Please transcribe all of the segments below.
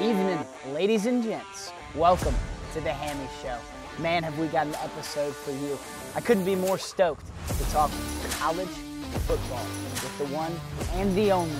Evening, ladies and gents. Welcome to the Hammy Show. Man, have we got an episode for you. I couldn't be more stoked to talk college football with the one and the only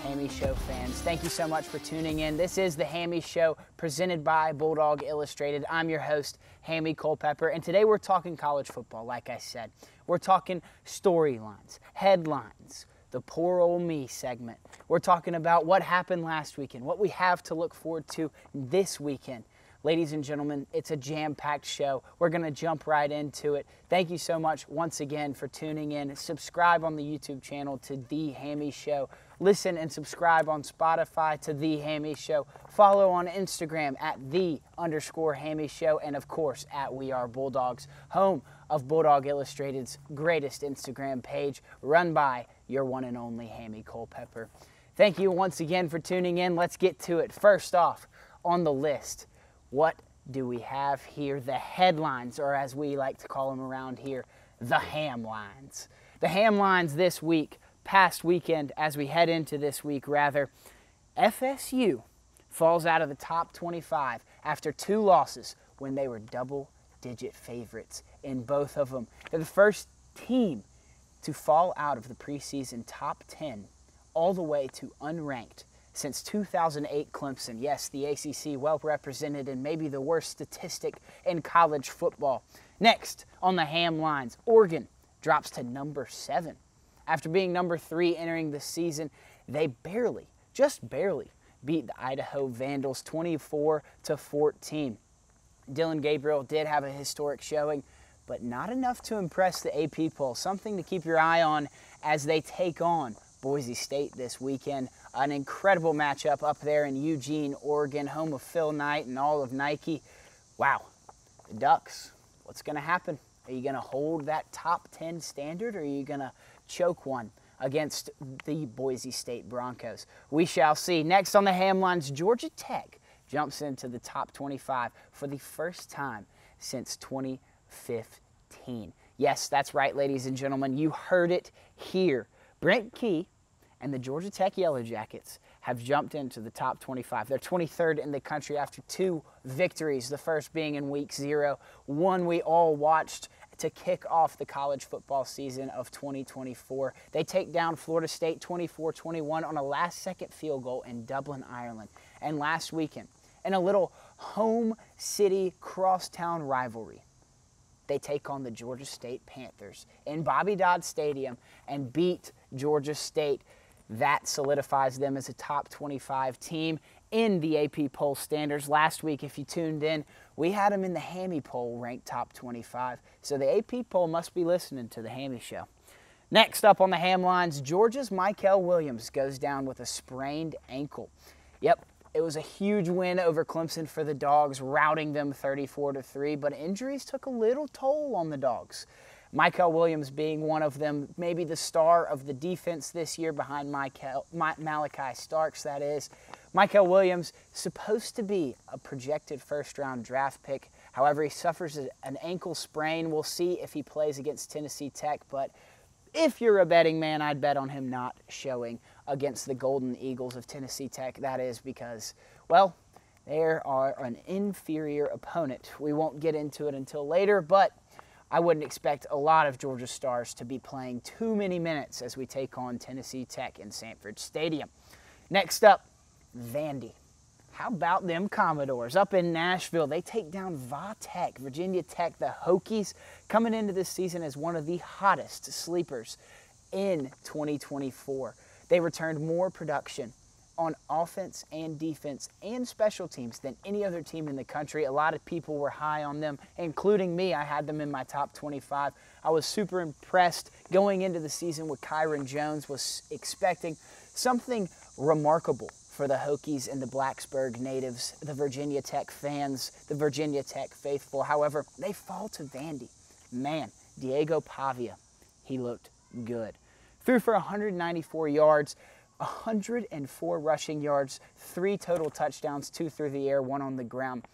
Hammy Show fans. Thank you so much for tuning in. This is the Hammy Show presented by Bulldog Illustrated. I'm your host, Hammy Culpepper, and today we're talking college football, like I said. We're talking storylines, headlines, the Poor Ole Me segment. We're talking about what happened last weekend, what we have to look forward to this weekend. Ladies and gentlemen, it's a jam-packed show. We're going to jump right into it. Thank you so much once again for tuning in. Subscribe on the YouTube channel to The Hammy Show. Listen and subscribe on Spotify to The Hammy Show. Follow on Instagram at @the_Hammy Show. And of course, at We Are Bulldogs, home of Bulldog Illustrated's greatest Instagram page, run by your one and only Hammy Culpepper. Thank you once again for tuning in. Let's get to it. First off on the list, what do we have here? The headlines, or as we like to call them around here, the Hamlines. The Hamlines this week, past weekend, as we head into this week rather, FSU falls out of the top 25 after 2 losses when they were double-digit favorites in both of them. They're the first team to fall out of the preseason top 10 all the way to unranked since 2008 Clemson. Yes, the ACC well represented and maybe the worst statistic in college football. Next on the Hamlines, Oregon drops to number 7. After being number 3 entering the season, they barely, just barely, beat the Idaho Vandals 24-14. Dylan Gabriel did have a historic showing, but not enough to impress the AP poll. Something to keep your eye on as they take on Boise State this weekend. An incredible matchup up there in Eugene, Oregon, home of Phil Knight and all of Nike. Wow, the Ducks, what's going to happen? Are you going to hold that top 10 standard, or are you going to choke one against the Boise State Broncos? We shall see. Next on the Hamlines, Georgia Tech jumps into the top 25 for the first time since 2015. Yes, that's right, ladies and gentlemen. You heard it here. Brent Key and the Georgia Tech Yellow Jackets have jumped into the top 25. They're 23rd in the country after 2 victories, the first being in week 0, one we all watched to kick off the college football season of 2024. They take down Florida State 24-21 on a last-second field goal in Dublin, Ireland. And last weekend, in a little home city crosstown rivalry, they take on the Georgia State Panthers in Bobby Dodd Stadium and beat Georgia State. That solidifies them as a top 25 team in the AP poll standards. Last week, if you tuned in, we had them in the Hammy poll ranked top 25. So the AP poll must be listening to the Hammy Show. Next up on the Hamlines, Georgia's Michael Williams goes down with a sprained ankle. Yep. It was a huge win over Clemson for the Dogs, routing them 34-3, but injuries took a little toll on the Dogs. Michael Williams being one of them, maybe the star of the defense this year behind Malachi Starks, that is. Michael Williams, supposed to be a projected first-round draft pick. However, he suffers an ankle sprain. We'll see if he plays against Tennessee Tech, but if you're a betting man, I'd bet on him not showing against the Golden Eagles of Tennessee Tech. That is because, well, they are an inferior opponent. We won't get into it until later, but I wouldn't expect a lot of Georgia stars to be playing too many minutes as we take on Tennessee Tech in Sanford Stadium. Next up, Vandy. How about them Commodores up in Nashville? They take down Va-Tech, Virginia Tech, the Hokies, coming into this season as one of the hottest sleepers in 2024. They returned more production on offense and defense and special teams than any other team in the country. A lot of people were high on them, including me. I had them in my top 25. I was super impressed going into the season with Kyron Jones, was expecting something remarkable for the Hokies and the Blacksburg natives, the Virginia Tech fans, the Virginia Tech faithful. However, they fall to Vandy. Man, Diego Pavia, he looked good. Threw for 194 yards, 104 rushing yards, 3 total touchdowns, 2 through the air, 1 on the ground.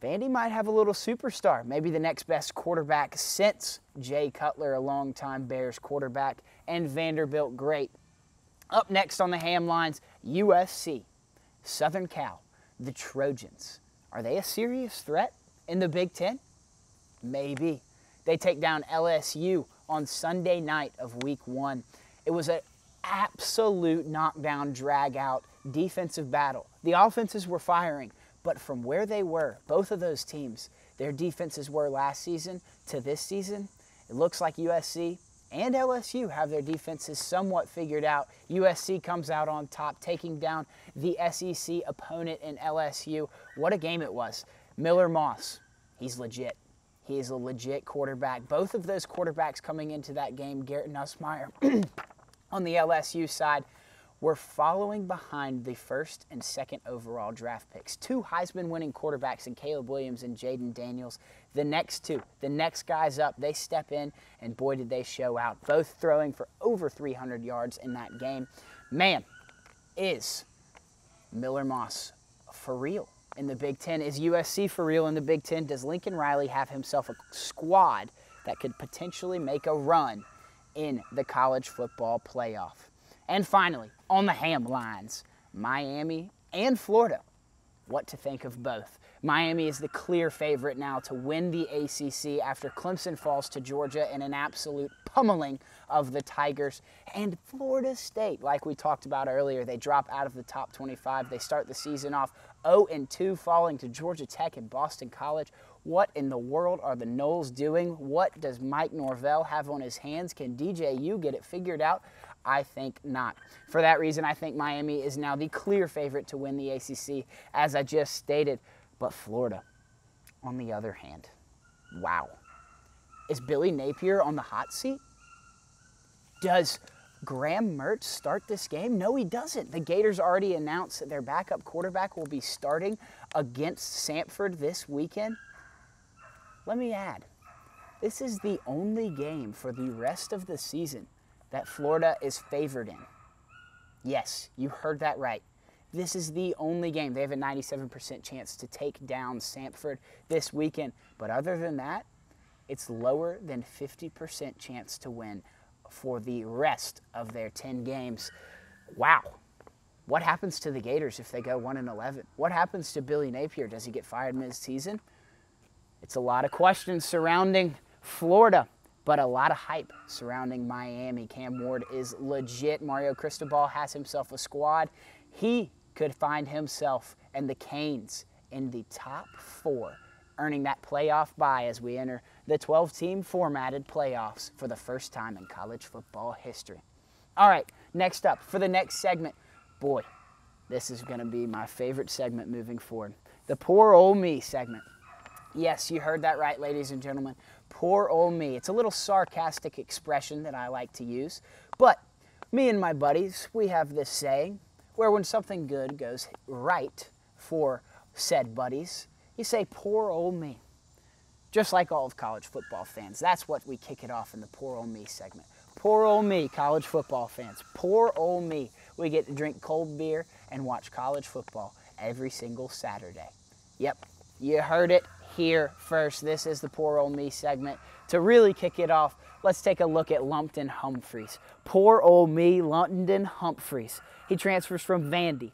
Vandy might have a little superstar, maybe the next best quarterback since Jay Cutler, a longtime Bears quarterback, and Vanderbilt great. Up next on the Hamlines, USC Southern Cal, the Trojans. Are they a serious threat in the Big Ten? Maybe. They take down LSU on Sunday night of week 1. It was an absolute knockdown, drag-out defensive battle. The offenses were firing, but from where they were, both of those teams, their defenses were last season to this season, it looks like USC and LSU have their defenses somewhat figured out. USC comes out on top, taking down the SEC opponent in LSU. What a game it was. Miller Moss, he's legit. He is a legit quarterback. Both of those quarterbacks coming into that game, Garrett Nussmeier on the LSU side, were following behind the first and second overall draft picks. 2 Heisman-winning quarterbacks in Caleb Williams and Jaden Daniels. The next guys up, they step in, and boy, did they show out. Both throwing for over 300 yards in that game. Man, is Miller Moss for real in the Big Ten? Is USC for real in the Big Ten? Does Lincoln Riley have himself a squad that could potentially make a run in the college football playoff? And finally, on the Hamlines, Miami and Florida. What to think of both? Miami is the clear favorite now to win the ACC after Clemson falls to Georgia in an absolute pummeling of the Tigers. And Florida State, like we talked about earlier, they drop out of the top 25. They start the season off 0-2, falling to Georgia Tech and Boston College. What in the world are the Noles doing? What does Mike Norvell have on his hands? Can DJU get it figured out? I think not. For that reason, I think Miami is now the clear favorite to win the ACC, as I just stated. But Florida, on the other hand, wow. Is Billy Napier on the hot seat? Does Graham Mertz start this game? No, he doesn't. The Gators already announced that their backup quarterback will be starting against Samford this weekend. Let me add, this is the only game for the rest of the season that Florida is favored in. Yes, you heard that right. This is the only game. They have a 97% chance to take down Samford this weekend. But other than that, it's lower than 50% chance to win for the rest of their 10 games. Wow. What happens to the Gators if they go 1-11? What happens to Billy Napier? Does he get fired mid-season? It's a lot of questions surrounding Florida, but a lot of hype surrounding Miami. Cam Ward is legit. Mario Cristobal has himself a squad. He could find himself and the Canes in the top 4, earning that playoff bye as we enter the 12-team formatted playoffs for the first time in college football history. All right, next up, for the next segment, boy, this is going to be my favorite segment moving forward, the Poor Ole Me segment. Yes, you heard that right, ladies and gentlemen. Poor Ole Me. It's a little sarcastic expression that I like to use, but me and my buddies, we have this saying where when something good goes right for said buddies, you say, poor Ole Me. Just like all of college football fans, that's what we kick it off in the Poor Ole Me segment. Poor Ole Me, college football fans. Poor Ole Me. We get to drink cold beer and watch college football every single Saturday. Yep, you heard it here first. This is the Poor Ole Me segment. To really kick it off, let's take a look at Lumpton Humphreys. Poor Ole Me, Lumpton Humphreys. He transfers from Vandy,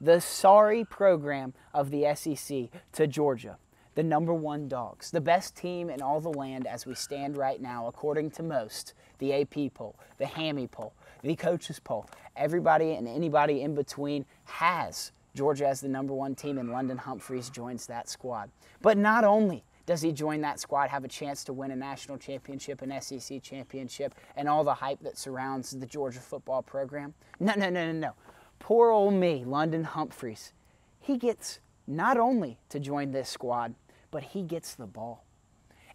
the sorry program of the SEC, to Georgia, the #1 dogs, the best team in all the land as we stand right now, according to most, the AP poll, the Hammy poll, the coaches poll. Everybody and anybody in between has Georgia as the #1 team, and Lumpton Humphreys joins that squad. But not only does he join that squad, have a chance to win a national championship, an SEC championship, and all the hype that surrounds the Georgia football program. No. Poor Ole Me, Lumpton Humphreys. He gets not only to join this squad, but he gets the ball.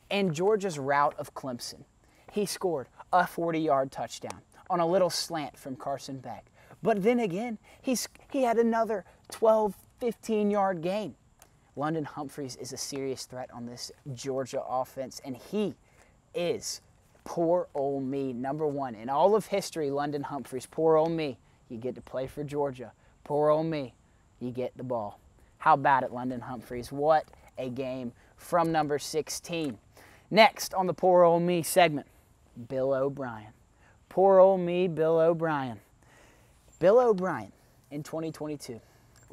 In Georgia's rout of Clemson, he scored a 40-yard touchdown on a little slant from Carson Beck. But then again, he had another 12, 15-yard gain. Lumpton Humphreys is a serious threat on this Georgia offense, and he is poor Ole Me, #1. In all of history, Lumpton Humphreys, poor Ole Me, you get to play for Georgia. Poor Ole Me, you get the ball. How about it, Lumpton Humphreys? What a game from number 16. Next on the Poor Ole Me segment, Bill O'Brien. Poor Ole Me, Bill O'Brien. Bill O'Brien in 2022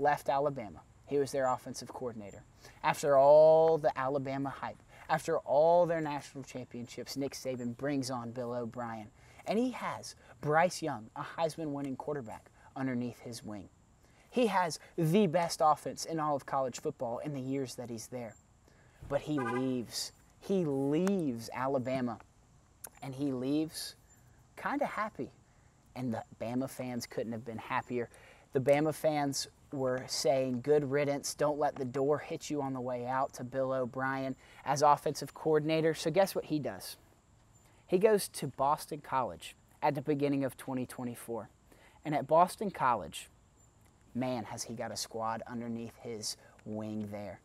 left Alabama. He was their offensive coordinator. After all the Alabama hype, after all their national championships, Nick Saban brings on Bill O'Brien. And he has Bryce Young, a Heisman-winning quarterback, underneath his wing. He has the best offense in all of college football in the years that he's there. But he leaves. He leaves Alabama. And he leaves kind of happy. And the Bama fans couldn't have been happier. The Bama fans were saying, good riddance, don't let the door hit you on the way out, to Bill O'Brien as offensive coordinator. So guess what he does? He goes to Boston College at the beginning of 2024. And at Boston College, man, has he got a squad underneath his wing there.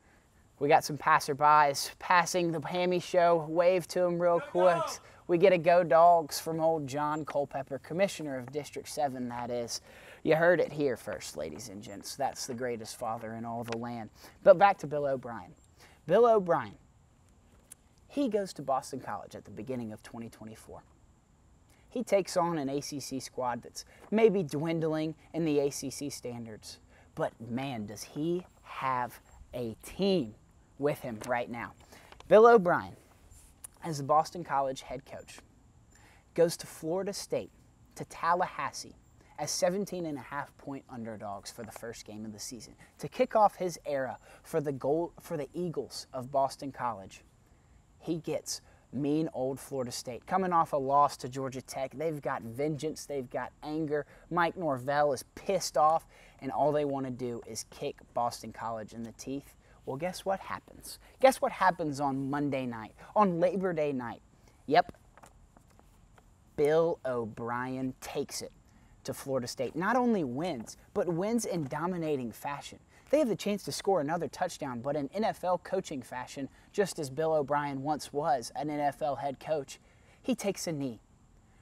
We got some passerbys passing the Hammy show. Wave to them real quick. We get a go dogs from old John Culpepper, commissioner of District 7, that is. You heard it here first, ladies and gents. That's the greatest father in all the land. But back to Bill O'Brien. Bill O'Brien, he goes to Boston College at the beginning of 2024. He takes on an ACC squad that's maybe dwindling in the ACC standards. But man, does he have a team with him right now. Bill O'Brien, as the Boston College head coach, goes to Florida State, to Tallahassee, as 17.5-point underdogs for the first game of the season. To kick off his era for the Eagles of Boston College, he gets mean old Florida State. Coming off a loss to Georgia Tech, they've got vengeance, they've got anger. Mike Norvell is pissed off, and all they want to do is kick Boston College in the teeth. Well, guess what happens? Guess what happens on Monday night, on Labor Day night? Yep, Bill O'Brien takes it to Florida State. Not only wins, but wins in dominating fashion. They have the chance to score another touchdown, but in NFL coaching fashion, just as Bill O'Brien once was an NFL head coach, he takes a knee.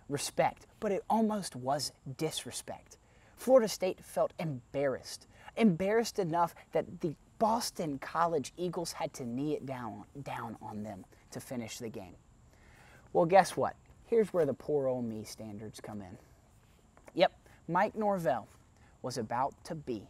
Respect, but it almost was disrespect. Florida State felt embarrassed. Embarrassed enough that the Boston College Eagles had to knee it down on them to finish the game. Well, guess what? Here's where the poor Ole Me standards come in. Yep, Mike Norvell was about to be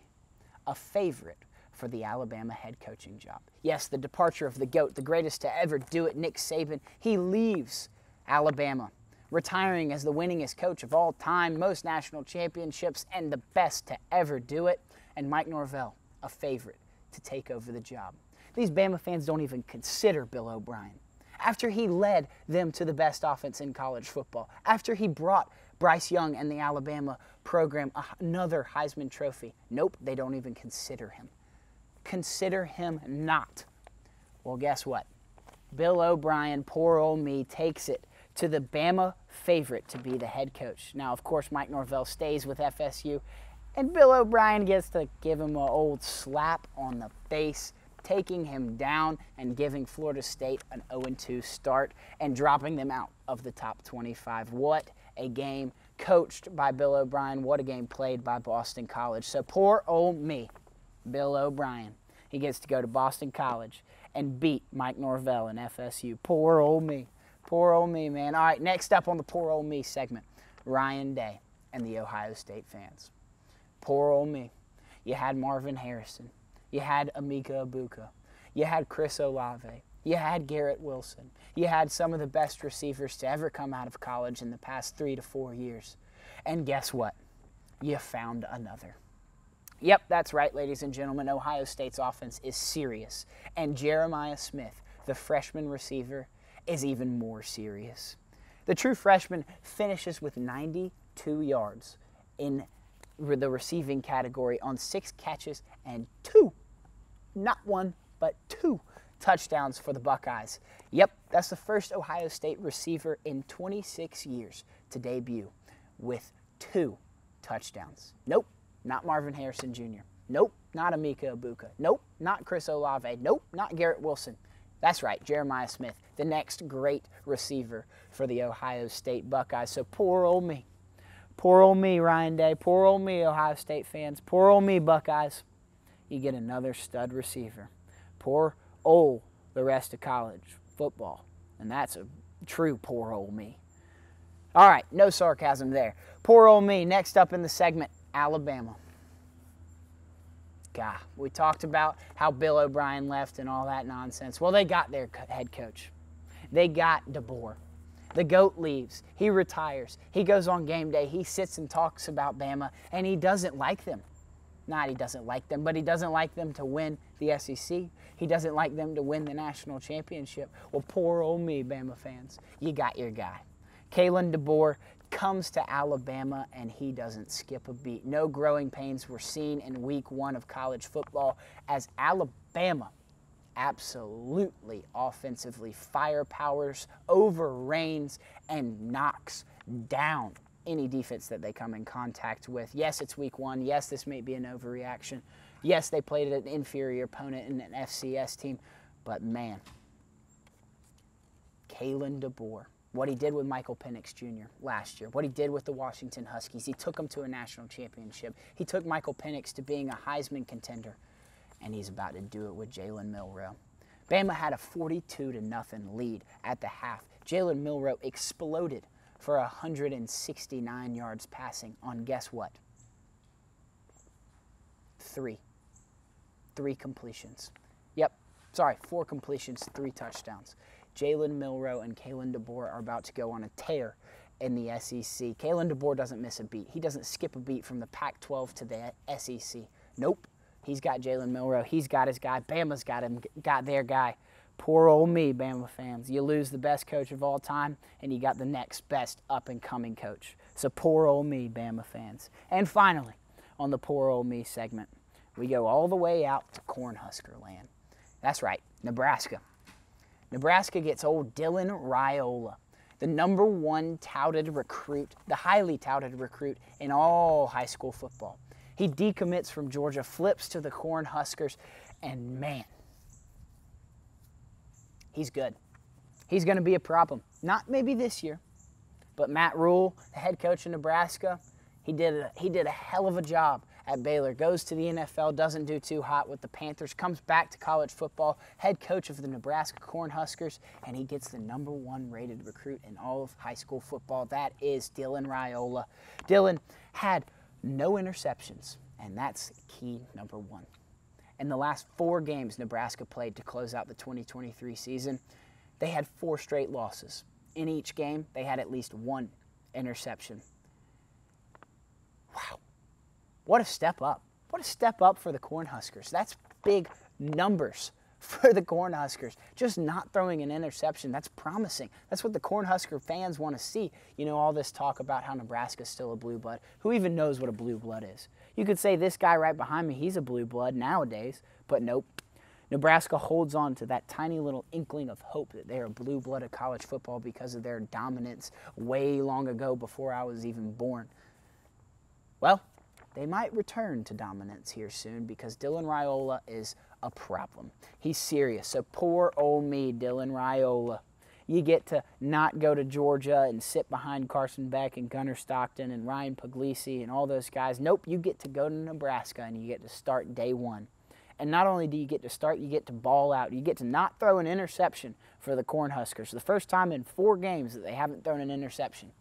a favorite for the Alabama head coaching job. Yes, the departure of the GOAT, the greatest to ever do it, Nick Saban, he leaves Alabama, retiring as the winningest coach of all time, most national championships, and the best to ever do it. And Mike Norvell, a favorite to take over the job. These Bama fans don't even consider Bill O'Brien. After he led them to the best offense in college football, after he brought Bryce Young and the Alabama program another Heisman Trophy, nope, they don't even consider him. Consider him not. Well, guess what? Bill O'Brien, poor Ole Me, takes it to the Bama favorite to be the head coach. Now, of course, Mike Norvell stays with FSU, and Bill O'Brien gets to give him an old slap on the face, taking him down and giving Florida State an 0-2 start and dropping them out of the top 25. What a game coached by Bill O'Brien. What a game played by Boston College. So poor Ole Me, Bill O'Brien, he gets to go to Boston College and beat Mike Norvell and FSU. Poor Ole Me. Poor Ole Me, man. All right, next up on the Poor Ole Me segment, Ryan Day and the Ohio State fans. Poor Ole Me. You had Marvin Harrison. You had Emeka Egbuka. You had Chris Olave. You had Garrett Wilson. You had some of the best receivers to ever come out of college in the past 3 to 4 years. And guess what? You found another. Yep, that's right, ladies and gentlemen. Ohio State's offense is serious. And Jeremiah Smith, the freshman receiver, is even more serious. The true freshman finishes with 92 yards in the receiving category on 6 catches and 2, not 1, but 2 touchdowns for the Buckeyes. Yep, that's the first Ohio State receiver in 26 years to debut with 2 touchdowns. Nope, not Marvin Harrison Jr. Nope, not Emeka Egbuka. Nope, not Chris Olave. Nope, not Garrett Wilson. That's right, Jeremiah Smith, the next great receiver for the Ohio State Buckeyes. So poor Ole Me. Poor Ole Me, Ryan Day. Poor Ole Me, Ohio State fans. Poor Ole Me, Buckeyes. You get another stud receiver. Poor Ole, the rest of college football. And that's a true poor Ole Me. All right, no sarcasm there. Poor Ole Me. Next up in the segment, Alabama. God, we talked about how Bill O'Brien left and all that nonsense. Well, they got their head coach. They got DeBoer. The GOAT leaves. He retires. He goes on game day. He sits and talks about Bama, and he doesn't like them. Not he doesn't like them, but he doesn't like them to win the SEC. He doesn't like them to win the national championship. Well, poor old me, Bama fans. You got your guy. Kalen DeBoer comes to Alabama, and he doesn't skip a beat. No growing pains were seen in week 1 of college football as Alabama absolutely offensively firepowers, overreigns, and knocks down any defense that they come in contact with. Yes, it's week 1. Yes, this may be an overreaction. Yes, they played an inferior opponent in an FCS team. But man, Kalen DeBoer, what he did with Michael Penix Jr. last year, what he did with the Washington Huskies, he took them to a national championship. He took Michael Penix to being a Heisman contender, and he's about to do it with Jalen Milroe. Bama had a 42-0 lead at the half. Jalen Milroe exploded for 169 yards passing on guess what? 3 completions. Yep, sorry, 4 completions, 3 touchdowns. Jalen Milroe and Kalen DeBoer are about to go on a tear in the SEC. Kalen DeBoer doesn't miss a beat. He doesn't skip a beat from the Pac-12 to the SEC. Nope. He's got Jalen Milroe. He's got his guy. Bama's got their guy. Poor old me, Bama fans. You lose the best coach of all time, and you got the next best up-and-coming coach. So poor old me, Bama fans. And finally, on the poor old me segment, we go all the way out to Cornhusker land. That's right, Nebraska. Nebraska gets old Dylan Raiola, the #1 touted recruit, the highly touted recruit in all high school football. He decommits from Georgia, flips to the Cornhuskers, and man, he's good. He's going to be a problem. Not maybe this year, but Matt Rule, the head coach of Nebraska, he did a hell of a job at Baylor. Goes to the NFL, doesn't do too hot with the Panthers, comes back to college football, head coach of the Nebraska Cornhuskers, and he gets the #1 rated recruit in all of high school football. That is Dylan Raiola. Dylan had no interceptions, and that's key #1. In the last 4 games Nebraska played to close out the 2023 season, they had 4 straight losses. In each game, they had at least 1 interception. Wow. What a step up. What a step up for the Cornhuskers. That's big numbers for the Cornhuskers. Just not throwing an interception, that's promising. That's what the Cornhusker fans want to see. You know, all this talk about how Nebraska's still a blue blood. Who even knows what a blue blood is? You could say this guy right behind me, he's a blue blood nowadays, but nope. Nebraska holds on to that tiny little inkling of hope that they're a blue blood of college football because of their dominance way long ago before I was even born. Well, they might return to dominance here soon because Dylan Raiola is a problem. He's serious. So poor old me, Dylan Raiola. You get to not go to Georgia and sit behind Carson Beck and Gunnar Stockton and Ryan Puglisi and all those guys. Nope, you get to go to Nebraska and you get to start day 1. And not only do you get to start, you get to ball out. You get to not throw an interception for the Cornhuskers. The first time in 4 games that they haven't thrown an interception.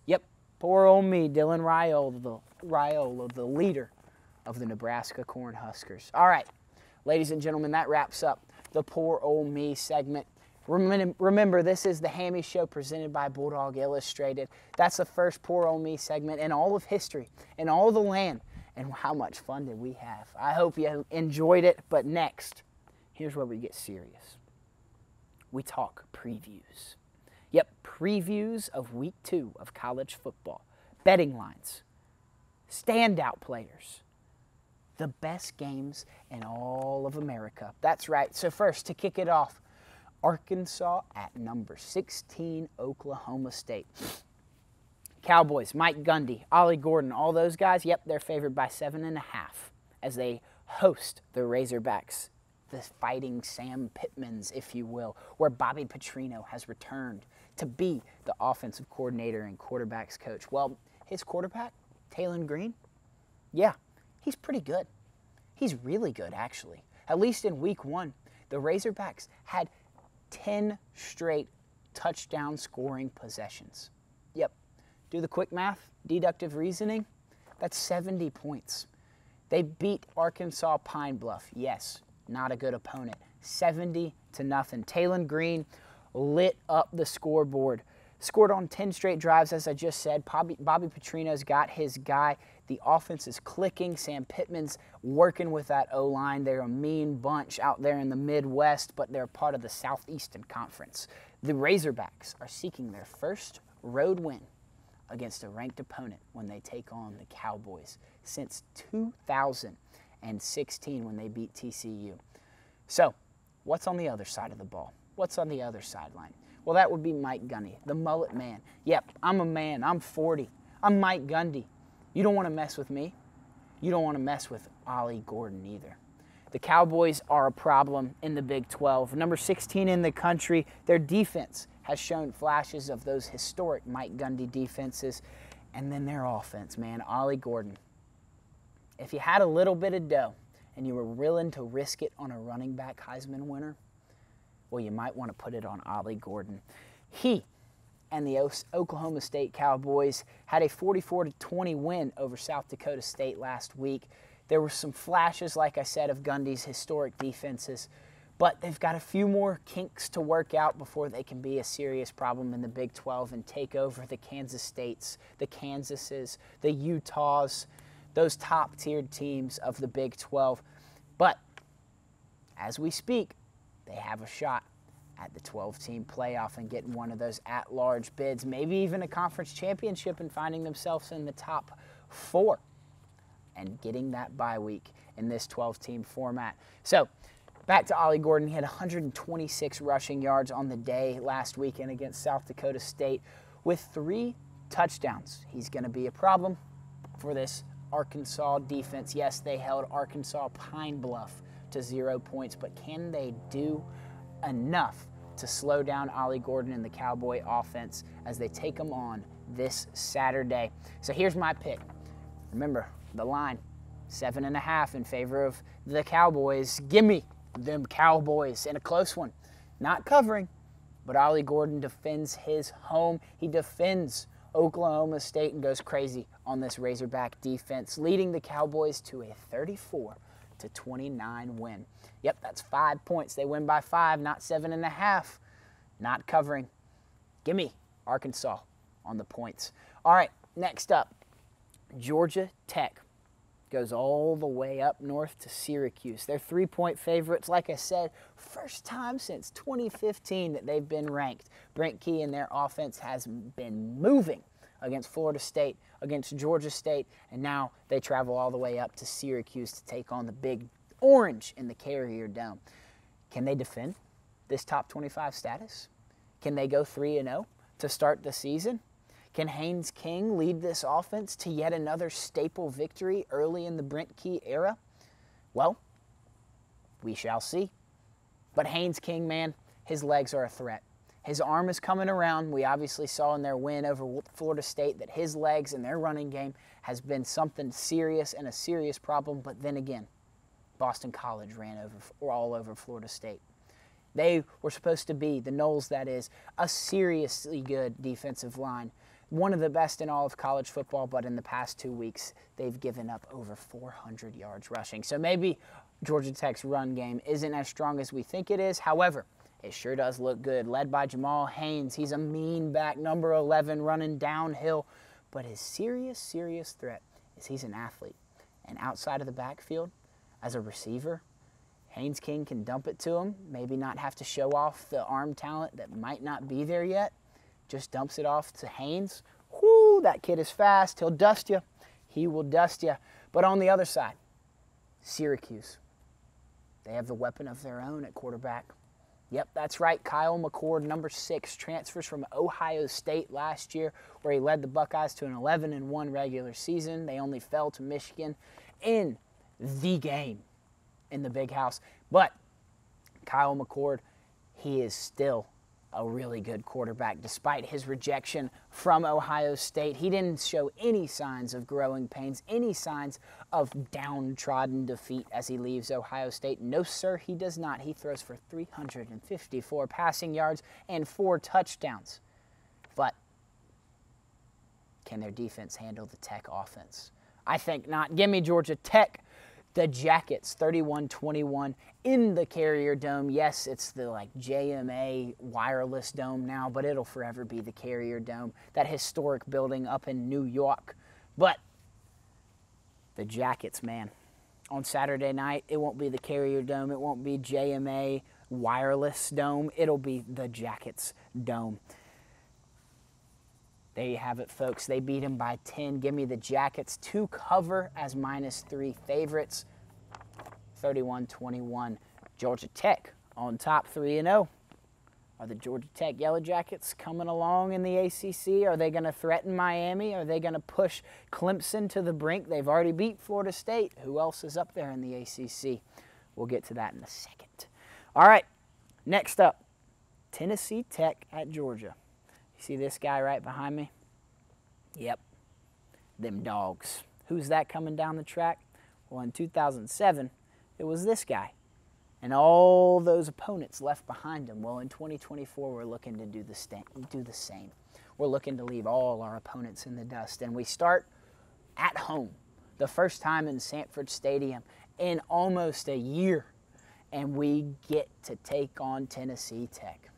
Yep, poor old me, Dylan Raiola, the leader of the Nebraska Cornhuskers. All right, ladies and gentlemen, that wraps up the Poor Ole Me segment. Remember, this is the Hammy Show presented by Bulldog Illustrated. That's the first Poor Ole Me segment in all of history, in all of the land. And how much fun did we have? I hope you enjoyed it. But next, here's where we get serious. We talk previews. Yep, previews of week 2 of college football. Betting lines. Standout players. The best games in all of America. That's right. So first, to kick it off, Arkansas at number 16, Oklahoma State. Cowboys, Mike Gundy, Ollie Gordon, all those guys, yep, they're favored by 7.5 as they host the Razorbacks, the Fighting Sam Pittmans, if you will, where Bobby Petrino has returned to be the offensive coordinator and quarterbacks coach. Well, his quarterback, Talon Green, yeah, he's pretty good. He's really good, actually. At least in week 1, the Razorbacks had 10 straight touchdown scoring possessions. Yep. Do the quick math, deductive reasoning, that's 70 points. They beat Arkansas Pine Bluff. Yes, not a good opponent. 70-0. Taylon Green lit up the scoreboard. Scored on 10 straight drives, as I just said. Bobby Petrino's got his guy. The offense is clicking. Sam Pittman's working with that O-line. They're a mean bunch out there in the Midwest, but they're part of the Southeastern Conference. The Razorbacks are seeking their first road win against a ranked opponent when they take on the Cowboys since 2016 when they beat TCU. So, what's on the other side of the ball? What's on the other sideline? Well, that would be Mike Gundy, the mullet man. Yep, I'm a man. I'm 40. I'm Mike Gundy. You don't want to mess with me. You don't want to mess with Ollie Gordon either. The Cowboys are a problem in the Big 12. Number 16 in the country. Their defense has shown flashes of those historic Mike Gundy defenses. And then their offense, man, Ollie Gordon. If you had a little bit of dough and you were willing to risk it on a running back Heisman winner, well, you might want to put it on Ollie Gordon. He and the Oklahoma State Cowboys had a 44-20 win over South Dakota State last week. There were some flashes, like I said, of Gundy's historic defenses, but they've got a few more kinks to work out before they can be a serious problem in the Big 12 and take over the Kansas States, the Kansases, the Utahs, those top-tiered teams of the Big 12. But as we speak, they have a shot at the 12-team playoff and getting one of those at-large bids, maybe even a conference championship and finding themselves in the top 4 and getting that bye week in this 12-team format. So, back to Ollie Gordon. He had 126 rushing yards on the day last weekend against South Dakota State with 3 touchdowns. He's going to be a problem for this Arkansas defense. Yes, they held Arkansas Pine Bluff to 0 points, but can they do enough to slow down Ollie Gordon and the Cowboy offense as they take them on this Saturday? So here's my pick. Remember, the line, 7.5 in favor of the Cowboys. Give me them Cowboys in a close one. Not covering, but Ollie Gordon defends his home. He defends Oklahoma State and goes crazy on this Razorback defense, leading the Cowboys to a 34-29 win. Yep, that's 5 points. They win by 5, not 7.5. Not covering. Give me Arkansas on the points. All right, next up, Georgia Tech goes all the way up north to Syracuse. They're 3-point favorites. Like I said, first time since 2015 that they've been ranked. Brent Key and their offense has been moving against Florida State, against Georgia State, and now they travel all the way up to Syracuse to take on the Big Orange in the Carrier Dome. Can they defend this top 25 status? Can they go 3-0 to start the season? Can Haynes King lead this offense to yet another staple victory early in the Brent Key era? Well, we shall see. But Haynes King, man, his legs are a threat. His arm is coming around. We obviously saw in their win over Florida State that his legs and their running game has been something serious and a serious problem. But then again, Boston College ran all over Florida State. They were supposed to be, the Noles that is, a seriously good defensive line. One of the best in all of college football, but in the past 2 weeks, they've given up over 400 yards rushing. So maybe Georgia Tech's run game isn't as strong as we think it is. However, it sure does look good. Led by Jamal Haynes. He's a mean back, number 11, running downhill. But his serious threat is he's an athlete. And outside of the backfield, as a receiver, Haynes King can dump it to him, maybe not have to show off the arm talent that might not be there yet. Just dumps it off to Haynes. Whoo, that kid is fast. He'll dust you. He will dust you. But on the other side, Syracuse. They have the weapon of their own at quarterback. Yep, that's right. Kyle McCord, number 6, transfers from Ohio State last year, where he led the Buckeyes to an 11-1 regular season. They only fell to Michigan in the game in the Big House. But Kyle McCord, he is still a really good quarterback. Despite his rejection from Ohio State, he didn't show any signs of growing pains, any signs of downtrodden defeat as he leaves Ohio State. No, sir, he does not. He throws for 354 passing yards and 4 touchdowns. But can their defense handle the Tech offense? I think not. Give me Georgia Tech. The Jackets, 31-21 in the Carrier Dome. Yes, it's the JMA wireless dome now, but it'll forever be the Carrier Dome, that historic building up in New York. But the Jackets, man, on Saturday night, it won't be the Carrier Dome. It won't be JMA wireless dome. It'll be the Jackets Dome. There you have it, folks. They beat him by 10. Give me the Jackets to cover as -3 favorites. 31-21. Georgia Tech on top, 3-0. Are the Georgia Tech Yellow Jackets coming along in the ACC? Are they going to threaten Miami? Are they going to push Clemson to the brink? They've already beat Florida State. Who else is up there in the ACC? We'll get to that in a second. All right, next up, Tennessee Tech at Georgia. See this guy right behind me? Yep, them dogs. Who's that coming down the track? Well, in 2007, it was this guy and all those opponents left behind him. Well, in 2024, we're looking to do the same. We're looking to leave all our opponents in the dust, and we start at home, the first time in Sanford Stadium in almost a year, and we get to take on Tennessee Tech.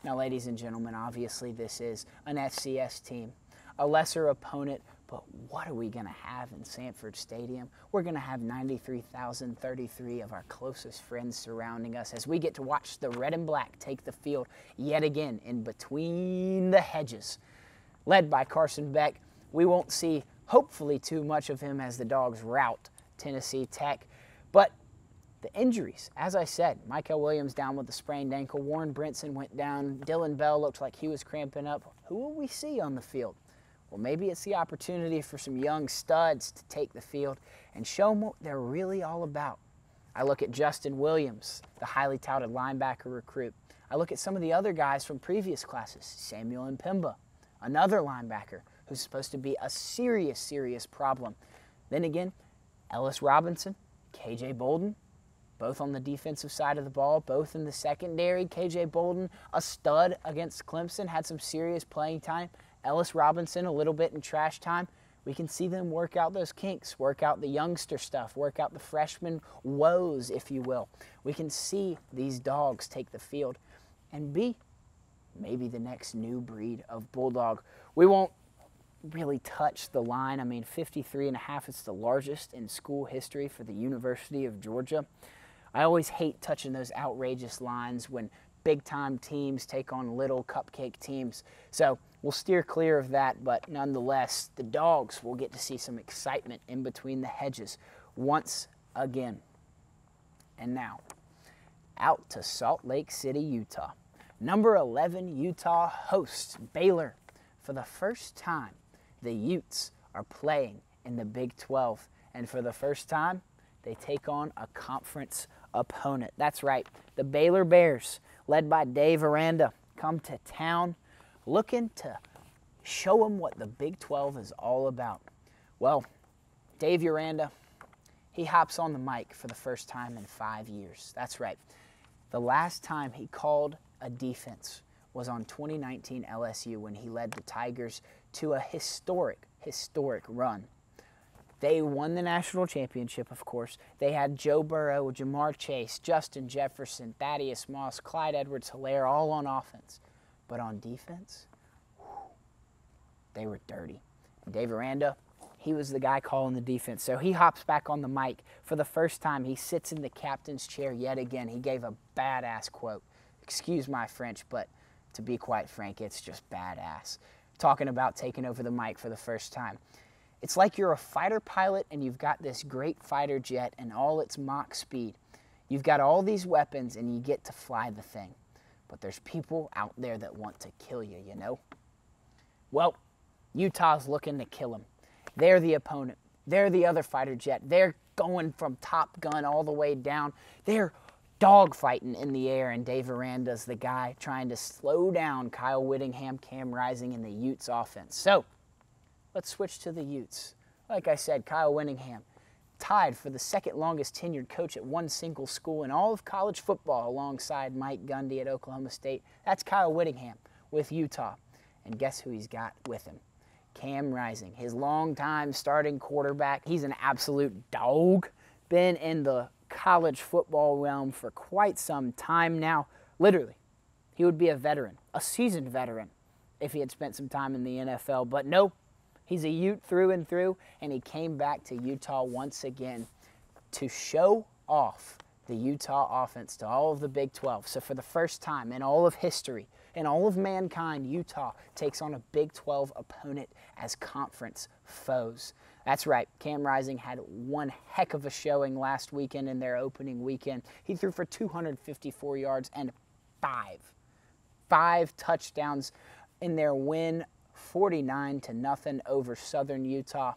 Now, ladies and gentlemen, obviously this is an FCS team, a lesser opponent, but what are we going to have in Sanford Stadium? We're going to have 93,033 of our closest friends surrounding us as we get to watch the red and black take the field yet again in between the hedges. Led by Carson Beck, we won't see, hopefully, too much of him as the Dogs rout Tennessee Tech, but the injuries, as I said, Michael Williams down with a sprained ankle. Warren Brinson went down. Dylan Bell looked like he was cramping up. Who will we see on the field? Well, maybe it's the opportunity for some young studs to take the field and show them what they're really all about. I look at Justin Williams, the highly touted linebacker recruit. I look at some of the other guys from previous classes. Samuel Mpemba, another linebacker who's supposed to be a serious, serious problem. Then again, Ellis Robinson, KJ Bolden, both on the defensive side of the ball, both in the secondary. KJ Bolden, a stud against Clemson, had some serious playing time. Ellis Robinson, a little bit in trash time. We can see them work out those kinks, work out the youngster stuff, work out the freshman woes, if you will. We can see these dogs take the field and be maybe the next new breed of Bulldog. We won't really touch the line. I mean, 53.5 is the largest in school history for the University of Georgia. I always hate touching those outrageous lines when big-time teams take on little cupcake teams. So we'll steer clear of that, but nonetheless, the Dogs will get to see some excitement in between the hedges once again. And now, out to Salt Lake City, Utah. Number 11, Utah hosts Baylor. For the first time, the Utes are playing in the Big 12, and for the first time, they take on a conference opponent. That's right, the Baylor Bears, led by Dave Aranda, come to town looking to show them what the Big 12 is all about. Well, Dave Aranda, he hops on the mic for the first time in 5 years. That's right. The last time he called a defense was on 2019 LSU when he led the Tigers to a historic run. They won the national championship, of course. They had Joe Burrow, Jamar Chase, Justin Jefferson, Thaddeus Moss, Clyde Edwards-Helaire all on offense. But on defense, they were dirty. And Dave Aranda, he was the guy calling the defense. So he hops back on the mic for the first time. He sits in the captain's chair yet again. He gave a badass quote. Excuse my French, but to be quite frank, it's just badass. Talking about taking over the mic for the first time. It's like you're a fighter pilot and you've got this great fighter jet and all its Mach speed. You've got all these weapons and you get to fly the thing. But there's people out there that want to kill you, you know? Well, Utah's looking to kill him. They're the opponent. They're the other fighter jet. They're going from Top Gun all the way down. They're dogfighting in the air, and Dave Aranda's the guy trying to slow down Kyle Whittingham, Cam Rising, and the Utes offense. So, let's switch to the Utes. Like I said, Kyle Whittingham, tied for the second longest tenured coach at one single school in all of college football alongside Mike Gundy at Oklahoma State. That's Kyle Whittingham with Utah. And guess who he's got with him? Cam Rising, his longtime starting quarterback. He's an absolute dog. Been in the college football realm for quite some time now. Literally, he would be a veteran, a seasoned veteran, if he had spent some time in the NFL. But no, he's a Ute through and through, and he came back to Utah once again to show off the Utah offense to all of the Big 12. So for the first time in all of history, in all of mankind, Utah takes on a Big 12 opponent as conference foes. That's right, Cam Rising had one heck of a showing last weekend in their opening weekend. He threw for 254 yards and five touchdowns in their win, 49-0 over Southern Utah.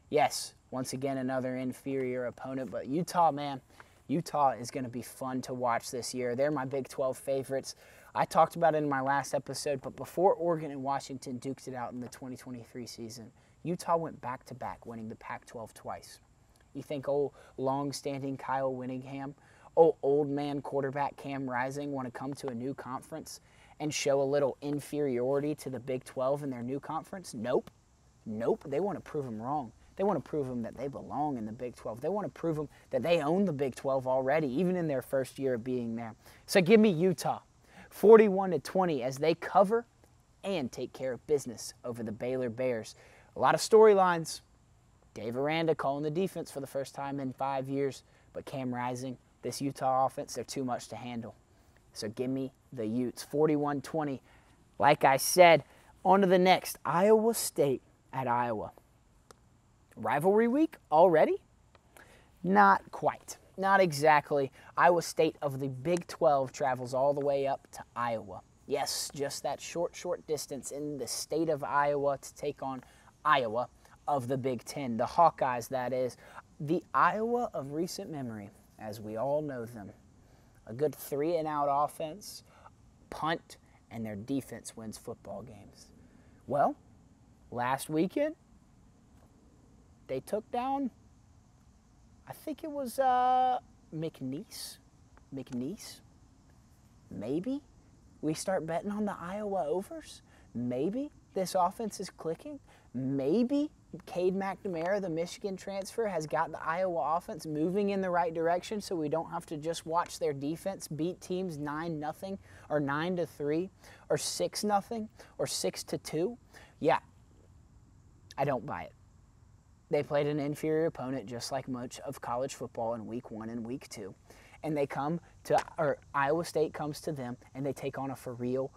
Yes, once again, another inferior opponent, but Utah, man, Utah is going to be fun to watch this year. They're my Big 12 favorites. I talked about it in my last episode, but before Oregon and Washington duked it out in the 2023 season, Utah went back-to-back, winning the Pac-12 twice. You think old long-standing Kyle Whittingham, old man quarterback Cam Rising want to come to a new conference and show a little inferiority to the Big 12 in their new conference? Nope. They want to prove them wrong. They want to prove them that they belong in the Big 12. They want to prove them that they own the Big 12 already, even in their first year of being there. So give me Utah, 41-20, as they cover and take care of business over the Baylor Bears. A lot of storylines. Dave Aranda calling the defense for the first time in 5 years, but Cam Rising, this Utah offense, they're too much to handle. So give me the Utes, 41-20. Like I said, on to the next, Iowa State at Iowa. Rivalry week already? Not quite. Not exactly. Iowa State of the Big 12 travels all the way up to Iowa. Yes, just that short distance in the state of Iowa to take on Iowa of the Big 10. The Hawkeyes, that is. The Iowa of recent memory, as we all know them. A good 3-and-out offense, punt, and their defense wins football games. Well, last weekend, they took down, I think it was McNeese. Maybe we start betting on the Iowa overs. Maybe this offense is clicking. Maybe Cade McNamara, the Michigan transfer, has got the Iowa offense moving in the right direction so we don't have to just watch their defense beat teams 9-0 or 9-3 or 6-0 or 6-2. Yeah, I don't buy it. They played an inferior opponent just like much of college football in week 1 and week 2. And they come to, or Iowa State comes to them, and they take on a for real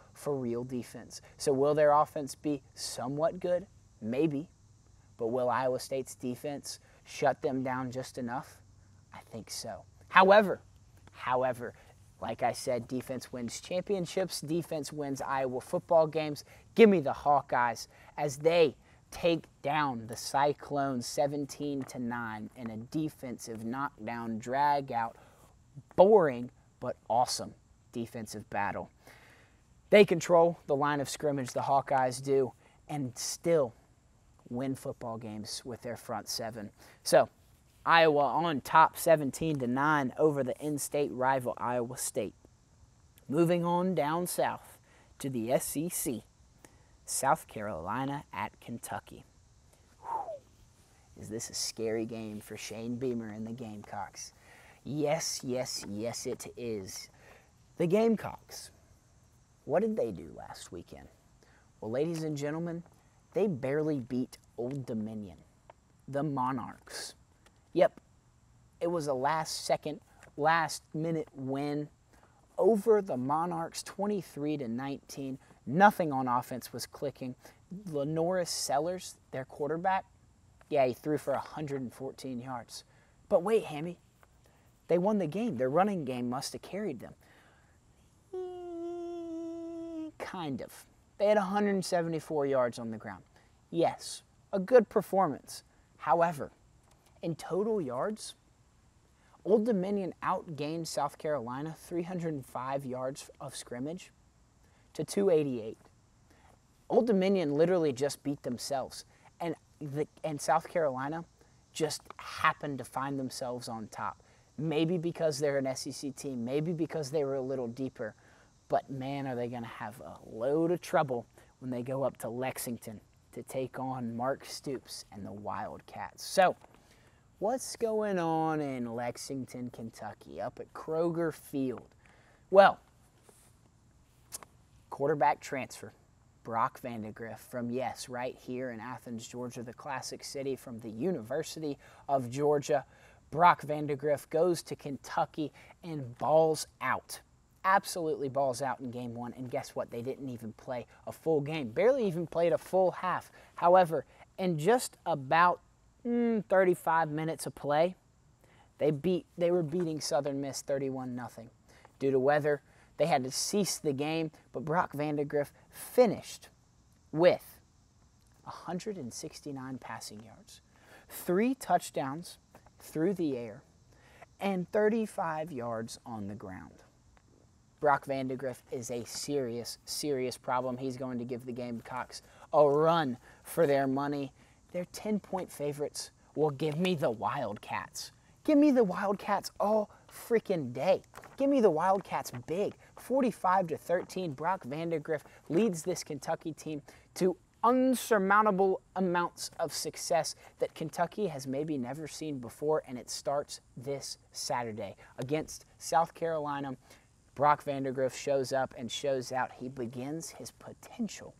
defense. So will their offense be somewhat good? Maybe. But will Iowa State's defense shut them down just enough? I think so. However, like I said, defense wins championships. Defense wins Iowa football games. Give me the Hawkeyes as they take down the Cyclones 17-9 in a defensive knockdown, drag-out, boring but awesome defensive battle. They control the line of scrimmage, the Hawkeyes do, and still win football games with their front seven. So, Iowa on top 17-9 over the in-state rival Iowa State. Moving on down south to the SEC. South Carolina at Kentucky. Whew. Is this a scary game for Shane Beamer and the Gamecocks? Yes, it is. The Gamecocks, what did they do last weekend? Well, ladies and gentlemen, they barely beat Old Dominion, the Monarchs. Yep, it was a last-minute win over the Monarchs, 23-19. Nothing on offense was clicking. Lenoris Sellers, their quarterback, yeah, he threw for 114 yards. But wait, Hammy, they won the game. Their running game must have carried them. Kind of. They had 174 yards on the ground. Yes, a good performance. However, in total yards, Old Dominion outgained South Carolina 305 yards of scrimmage to 288. Old Dominion literally just beat themselves, and South Carolina just happened to find themselves on top. Maybe because they're an SEC team, maybe because they were a little deeper, but man, are they going to have a load of trouble when they go up to Lexington to take on Mark Stoops and the Wildcats. So, what's going on in Lexington, Kentucky, up at Kroger Field? Well, quarterback transfer, Brock Vandegrift from, yes, right here in Athens, Georgia, the classic city, from the University of Georgia. Brock Vandegrift goes to Kentucky and balls out. Absolutely balls out in game one. And guess what? They didn't even play a full game. Barely even played a full half. However, in just about 35 minutes of play, they were beating Southern Miss 31-0. Due to weather, they had to cease the game, but Brock Vandegrift finished with 169 passing yards, 3 touchdowns through the air, and 35 yards on the ground. Brock Vandegrift is a serious, serious problem. He's going to give the Gamecocks a run for their money. They're 10-point favorites. Well, give me the Wildcats. Give me the Wildcats all freaking day. Give me the Wildcats big. 45-13. Brock Vandegrift leads this Kentucky team to unsurmountable amounts of success that Kentucky has maybe never seen before, and it starts this Saturday against South Carolina. Brock Vandegrift shows up and shows out. He begins his potential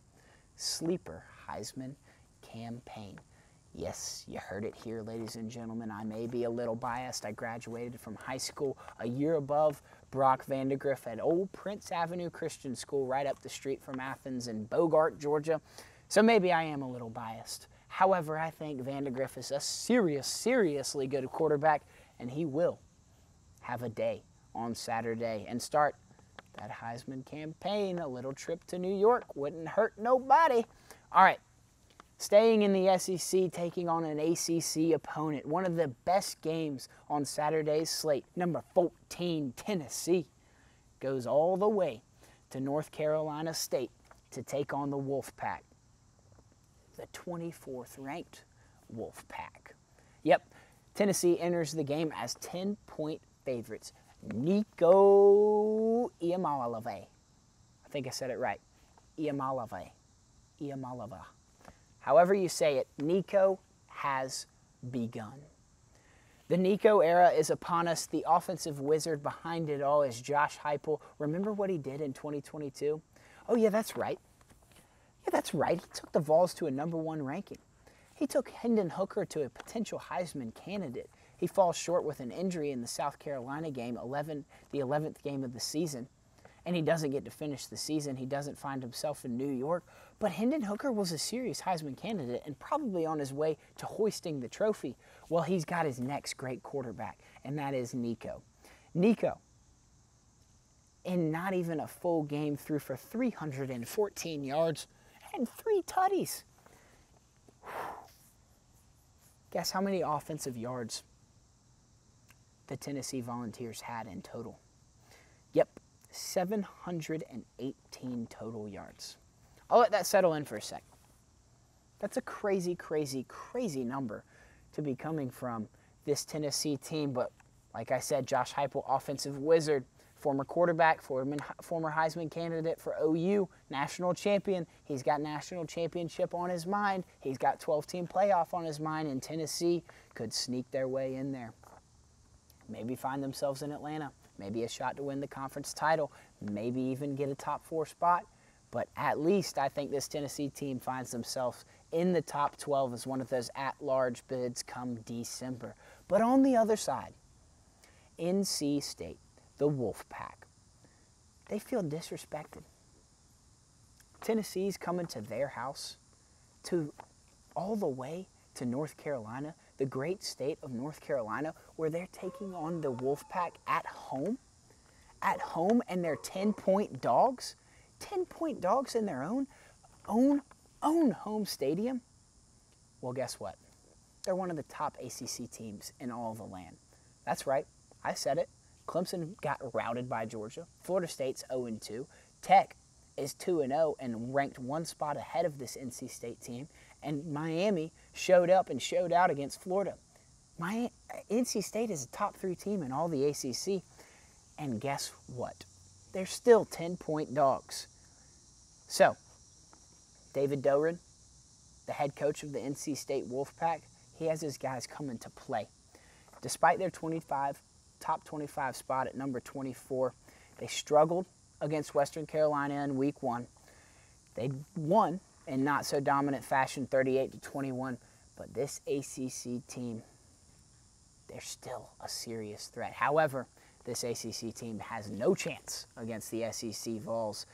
sleeper Heisman campaign. Yes, you heard it here, ladies and gentlemen. I may be a little biased. I graduated from high school a year above Brock Vandegrift at Old Prince Avenue Christian School right up the street from Athens in Bogart, Georgia. So maybe I am a little biased. However, I think Vandegrift is a seriously good quarterback, and he will have a day on Saturday and start that Heisman campaign. A little trip to New York wouldn't hurt nobody. All right, staying in the SEC, taking on an ACC opponent. One of the best games on Saturday's slate. Number 14, Tennessee, goes all the way to North Carolina State to take on the Wolfpack, the 24th ranked Wolfpack. Yep, Tennessee enters the game as 10-point favorites. Nico Iamaleava. I think I said it right. Iamaleava. However you say it, Nico has begun. The Nico era is upon us. The offensive wizard behind it all is Josh Heupel. Remember what he did in 2022? Oh, yeah, that's right. Yeah, that's right. He took the Vols to a #1 ranking. He took Hendon Hooker to a potential Heisman candidate. He falls short with an injury in the South Carolina game, the 11th game of the season, and he doesn't get to finish the season. He doesn't find himself in New York. But Hendon Hooker was a serious Heisman candidate and probably on his way to hoisting the trophy. Well, he's got his next great quarterback, and that is Nico. Nico, in not even a full game, threw for 314 yards and 3 tutties. Guess how many offensive yards the Tennessee Volunteers had in total? Yep, 718 total yards. I'll let that settle in for a sec. That's a crazy number to be coming from this Tennessee team. But like I said, Josh Heupel, offensive wizard, former quarterback, former Heisman candidate for OU, national champion. He's got national championship on his mind. He's got 12-team playoff on his mind, and Tennessee could sneak their way in there. Maybe find themselves in Atlanta. Maybe a shot to win the conference title. Maybe even get a top 4 spot. But at least I think this Tennessee team finds themselves in the top 12 as one of those at-large bids come December. But on the other side, NC State, the Wolfpack, they feel disrespected. Tennessee's coming to their house, to all the way to North Carolina, the great state of North Carolina, where they're taking on the Wolfpack at home. At home, and they're 10-point dogs. 10-point dogs in their own home stadium. Well, guess what? They're one of the top ACC teams in all the land. That's right. I said it. Clemson got routed by Georgia. Florida State's 0-2. Tech is 2-0 and ranked 1 spot ahead of this NC State team. And Miami showed up and showed out against Florida. NC State is a top 3 team in all the ACC. And guess what? They're still 10-point dogs. So, David Doeren, the head coach of the NC State Wolfpack, he has his guys coming to play. Despite their top 25 spot at number 24, they struggled against Western Carolina in week 1. They won in not so dominant fashion, 38-21, but this ACC team, they're still a serious threat. However, this ACC team has no chance against the SEC Vols.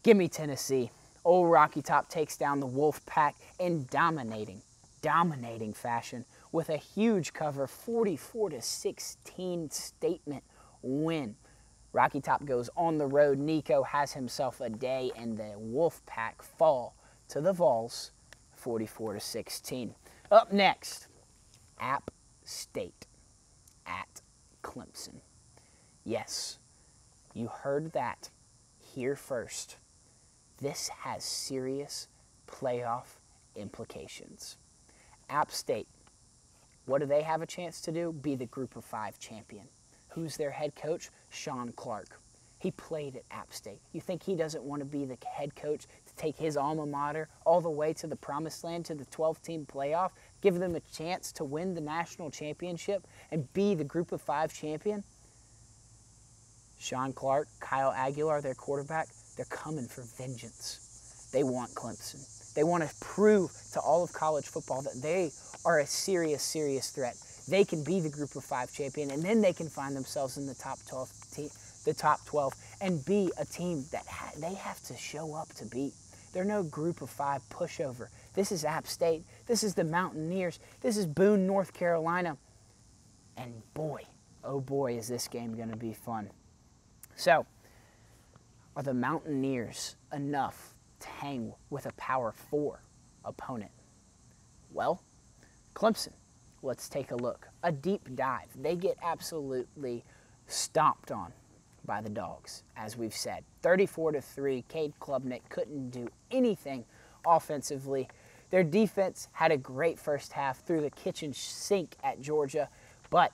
Give me Tennessee. Old Rocky Top takes down the Wolfpack in dominating fashion with a huge cover, 44-16 statement win. Rocky Top goes on the road. Nico has himself a day, and the Wolfpack fall to the Vols, 44-16. Up next, App State at Clemson. Yes, you heard that here first. This has serious playoff implications. App State, what do they have a chance to do? Be the Group of 5 champion. Who's their head coach? Sean Clark. He played at App State. You think he doesn't want to be the head coach to take his alma mater all the way to the promised land, to the 12-team playoff, give them a chance to win the national championship and be the Group of 5 champion? Sean Clark, Kyle Aguilar, their quarterback, they're coming for vengeance. They want Clemson. They want to prove to all of college football that they are a serious, serious threat. They can be the Group of 5 champion, and then they can find themselves in the top 12 and be a team that they have to show up to beat. They're no Group of 5 pushover. This is App State. This is the Mountaineers. This is Boone, North Carolina. And boy, oh boy, is this game going to be fun. So, are the Mountaineers enough to hang with a Power 4 opponent? Well, Clemson, let's take a look. A deep dive. They get absolutely stomped on by the Dogs, as we've said. 34-3, Cade Klubnik couldn't do anything offensively. Their defense had a great first half, through the kitchen sink at Georgia, but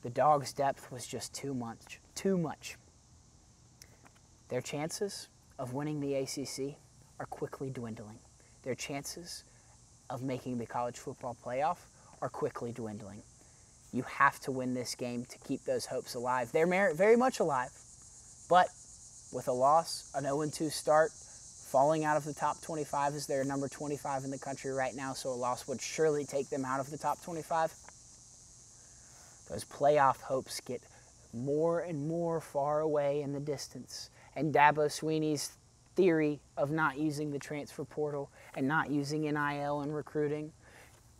the Dogs' depth was just too much. Their chances of winning the ACC are quickly dwindling. Their chances of making the college football playoff are quickly dwindling. You have to win this game to keep those hopes alive. They're very much alive, but with a loss, an 0-2 start, falling out of the top 25 as they're number 25 in the country right now, so a loss would surely take them out of the top 25. Those playoff hopes get more and more far away in the distance. And Dabo Swinney's theory of not using the transfer portal and not using NIL and recruiting,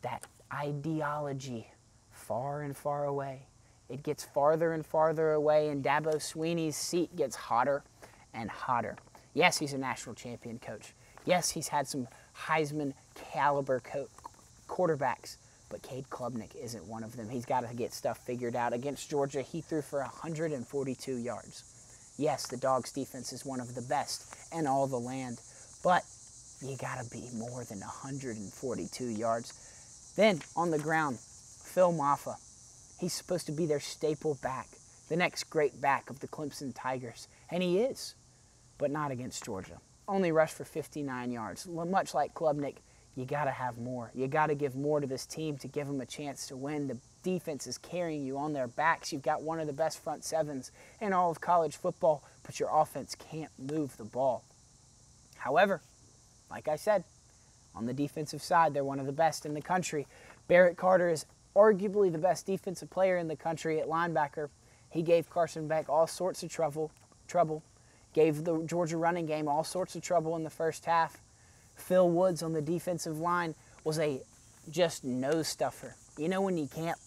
that ideology, far and far away. It gets farther and farther away, and Dabo Swinney's seat gets hotter and hotter. Yes, he's a national champion coach. Yes, he's had some Heisman caliber quarterbacks, but Cade Klubnik isn't one of them. He's got to get stuff figured out. Against Georgia, he threw for 142 yards. Yes, the Dogs' defense is one of the best in all the land, but you got to be more than 142 yards. Then, on the ground, Phil Maffa. He's supposed to be their staple back, the next great back of the Clemson Tigers, and he is, but not against Georgia. Only rushed for 59 yards. Much like Klubnik, you got to have more. You got to give more to this team to give them a chance to win. The defense is carrying you on their backs. You've got one of the best front sevens in all of college football, but your offense can't move the ball. However, like I said, on the defensive side, they're one of the best in the country. Barrett Carter is arguably the best defensive player in the country at linebacker. He gave Carson Beck all sorts of trouble, gave the Georgia running game all sorts of trouble in the first half. Phil Woods on the defensive line was a just nose stuffer. You know when you can't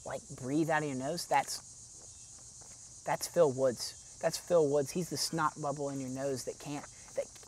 like breathe out of your nose? That's Phil Woods. That's Phil Woods. He's the snot bubble in your nose that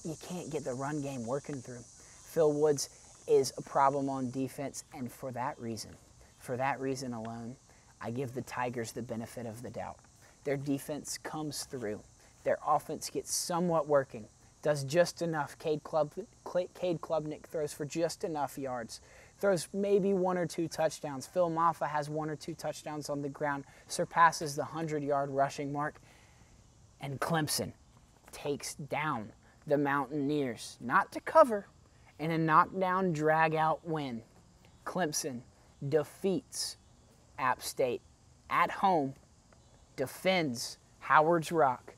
you can't get the run game working through. Phil Woods is a problem on defense, and for that reason alone, I give the Tigers the benefit of the doubt. Their defense comes through. Their offense gets somewhat working, does just enough. Cade Klubnik throws for just enough yards, throws maybe 1 or 2 touchdowns. Phil Maffa has 1 or 2 touchdowns on the ground, surpasses the 100-yard rushing mark, and Clemson takes down the Mountaineers, not to cover, in a knockdown, drag-out win. Clemson defeats App State at home, defends Howard's Rock,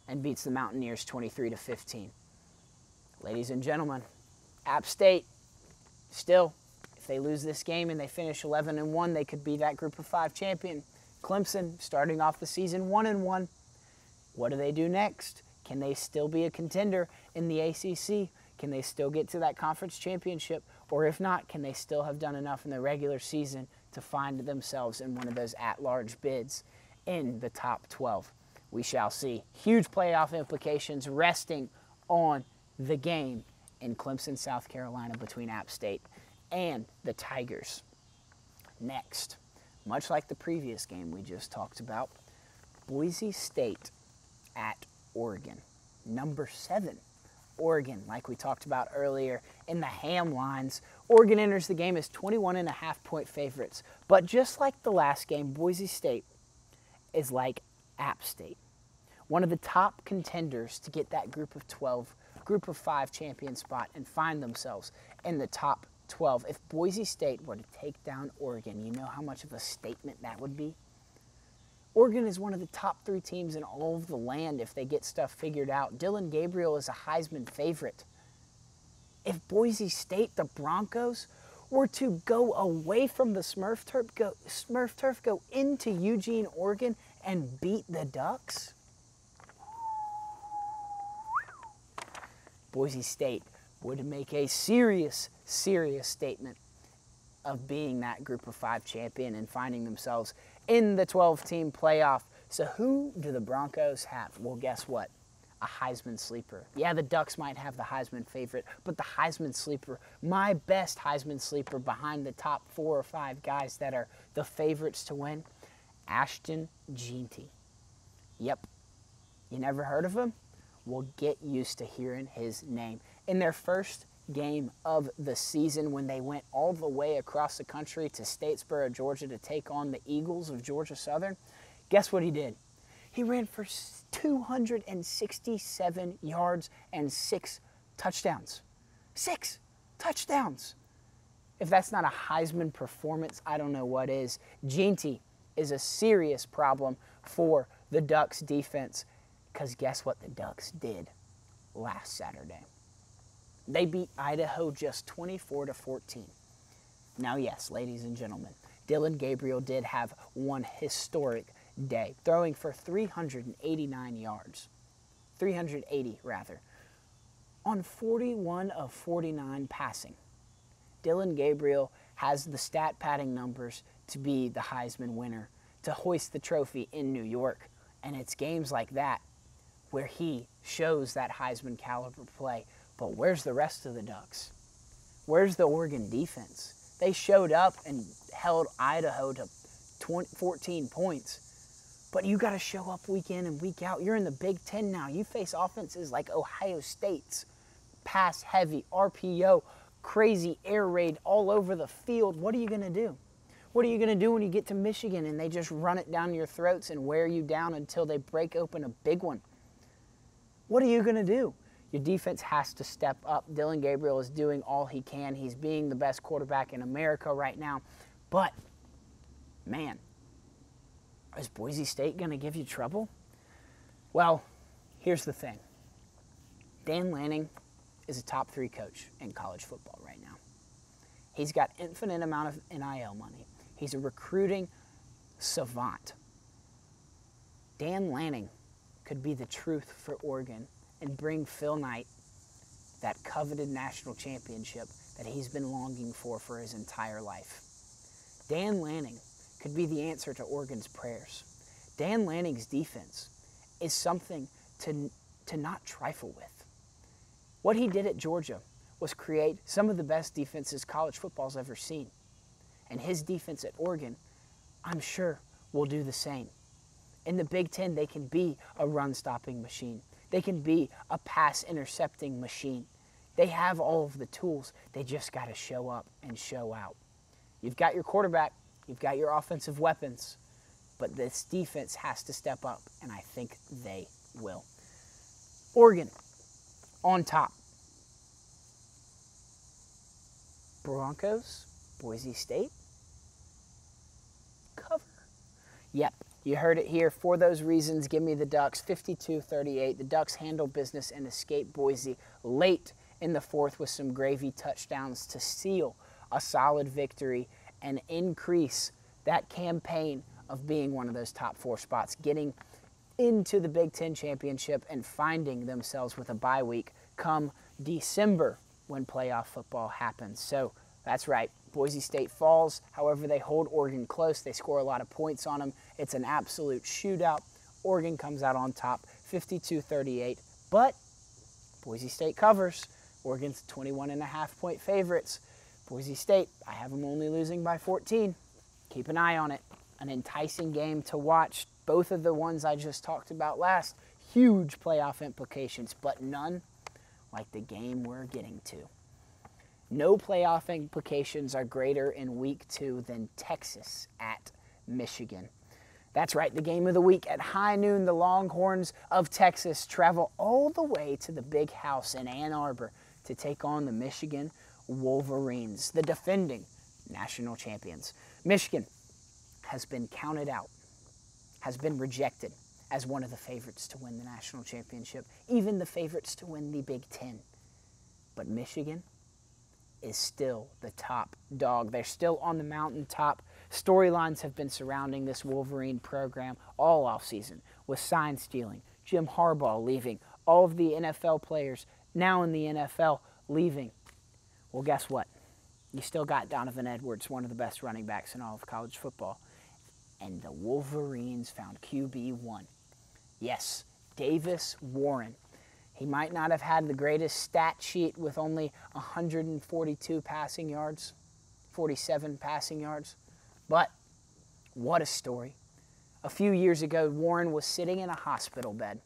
and beats the Mountaineers 23-15. Ladies and gentlemen, App State, still, if they lose this game and they finish 11-1, they could be that Group of 5 champion. Clemson, starting off the season 1-1. What do they do next? Can they still be a contender in the ACC? Can they still get to that conference championship? Or if not, can they still have done enough in the regular season to find themselves in one of those at-large bids in the top 12? We shall see. Huge playoff implications resting on the game in Clemson, South Carolina between App State and the Tigers. Next, much like the previous game we just talked about, Boise State at Oregon. Number 7, Oregon, like we talked about earlier in the Hamlines. Oregon enters the game as 21.5-point favorites. But just like the last game, Boise State is like App State, one of the top contenders to get that Group of 5 champion spot and find themselves in the top 12. If Boise State were to take down Oregon, you know how much of a statement that would be? Oregon is one of the top 3 teams in all of the land if they get stuff figured out. Dillon Gabriel is a Heisman favorite. If Boise State, the Broncos, were to go away from the Smurf Turf, go into Eugene, Oregon, and beat the Ducks, Boise State would make a serious statement of being that Group of 5 champion and finding themselves in the 12-team playoff. So who do the Broncos have? Well, guess what? A Heisman sleeper. Yeah, the Ducks might have the Heisman favorite, but the Heisman sleeper, my best Heisman sleeper behind the top 4 or 5 guys that are the favorites to win, Ashton Jeanty. Yep. You never heard of him? Well, get used to hearing his name. In their first game of the season, when they went all the way across the country to Statesboro, Georgia to take on the Eagles of Georgia Southern, guess what he did? He ran for 267 yards and 6 touchdowns. 6 touchdowns. If that's not a Heisman performance, I don't know what is. Jeanty is a serious problem for the Ducks defense, because guess what the Ducks did last Saturday? They beat Idaho just 24-14. Now, yes, ladies and gentlemen, Dillon Gabriel did have one historic day, throwing for 389 yards, 380 rather, on 41 of 49 passing. Dillon Gabriel has the stat padding numbers to be the Heisman winner, to hoist the trophy in New York, and it's games like that where he shows that Heisman caliber play. But where's the rest of the Ducks? Where's the Oregon defense? They showed up and held Idaho to 14 points. But you got to show up week in and week out. You're in the Big Ten now. You face offenses like Ohio State's, pass heavy, RPO, crazy air raid all over the field. What are you going to do? What are you going to do when you get to Michigan and they just run it down your throats and wear you down until they break open a big one? What are you going to do? Your defense has to step up. Dillon Gabriel is doing all he can. He's being the best quarterback in America right now. But, man, is Boise State going to give you trouble? Well, here's the thing. Dan Lanning is a top 3 coach in college football right now. He's got infinite amount of NIL money. He's a recruiting savant. Dan Lanning could be the truth for Oregon and bring Phil Knight that coveted national championship that he's been longing for his entire life. Dan Lanning could be the answer to Oregon's prayers. Dan Lanning's defense is something to not trifle with. What he did at Georgia was create some of the best defenses college football's ever seen. And his defense at Oregon, I'm sure, will do the same. In the Big Ten, they can be a run-stopping machine. They can be a pass-intercepting machine. They have all of the tools. They just got to show up and show out. You've got your quarterback. You've got your offensive weapons. But this defense has to step up, and I think they will. Oregon, On top, Broncos, Boise State, cover. Yep, you heard it here. For those reasons, give me the Ducks, 52-38. The Ducks handle business and escape Boise late in the fourth with some gravy touchdowns to seal a solid victory and increase that campaign of being one of those top 4 spots, getting into the Big Ten championship and finding themselves with a bye week come December when playoff football happens. So that's right, Boise State falls. However, they hold Oregon close. They score a lot of points on them. It's an absolute shootout. Oregon comes out on top, 52-38. But Boise State covers. Oregon's 21.5-point favorites. Boise State, I have them only losing by 14. Keep an eye on it. An enticing game to watch. Both of the ones I just talked about last, huge playoff implications, but none like the game we're getting to. No playoff implications are greater in week 2 than Texas at Michigan. That's right, the game of the week at high noon. The Longhorns of Texas travel all the way to the Big House in Ann Arbor to take on the Michigan Wolverines, the defending national champions. Michigan has been counted out, has been rejected as one of the favorites to win the national championship, even the favorites to win the Big Ten. But Michigan is still the top dog. They're still on the mountaintop. Storylines have been surrounding this Wolverine program all offseason with sign stealing, Jim Harbaugh leaving, all of the NFL players now in the NFL leaving. Well, guess what? You still got Donovan Edwards, one of the best running backs in all of college football. And the Wolverines found QB1. Yes, Davis Warren. He might not have had the greatest stat sheet with only 142 passing yards, 47 passing yards, but what a story. A few years ago, Warren was sitting in a hospital bed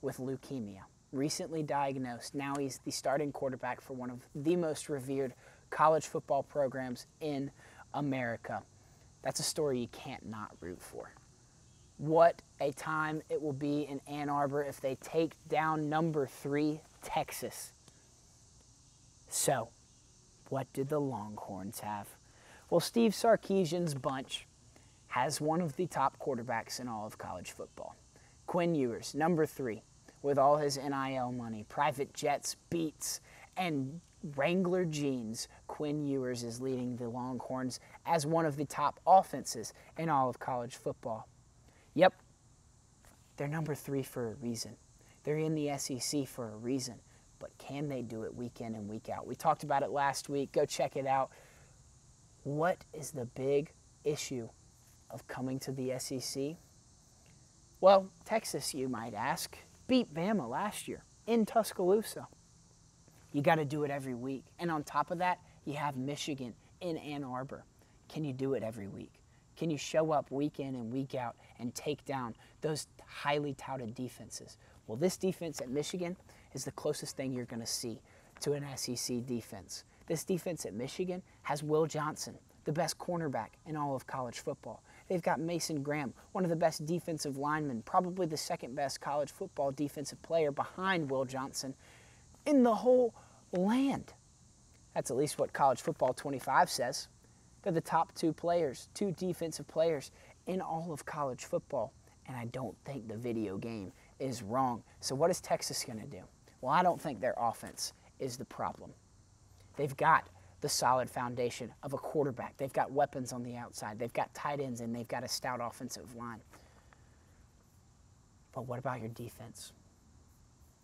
with leukemia, recently diagnosed. Now he's the starting quarterback for one of the most revered college football programs in America. That's a story you can't not root for. What a time it will be in Ann Arbor if they take down number 3, Texas. So, what did the Longhorns have? Well, Steve Sarkisian's bunch has one of the top quarterbacks in all of college football. Quinn Ewers, number 3, with all his NIL money, private jets, beats, and Wrangler jeans. Quinn Ewers is leading the Longhorns as one of the top offenses in all of college football. Yep, they're number 3 for a reason. They're in the SEC for a reason. But can they do it week in and week out? We talked about it last week. Go check it out. What is the big issue of coming to the SEC? Well, Texas, you might ask, beat Bama last year in Tuscaloosa. You got to do it every week. And on top of that, you have Michigan in Ann Arbor. Can you do it every week? Can you show up week in and week out and take down those highly touted defenses? Well, this defense at Michigan is the closest thing you're going to see to an SEC defense. This defense at Michigan has Will Johnson, the best cornerback in all of college football. They've got Mason Graham, one of the best defensive linemen, probably the second best college football defensive player behind Will Johnson in the whole land. That's at least what College Football 25 says. They're the top 2 players, 2 defensive players in all of college football. And I don't think the video game is wrong. So what is Texas going to do? Well, I don't think their offense is the problem. They've got the solid foundation of a quarterback. They've got weapons on the outside. They've got tight ends, and they've got a stout offensive line. But what about your defense?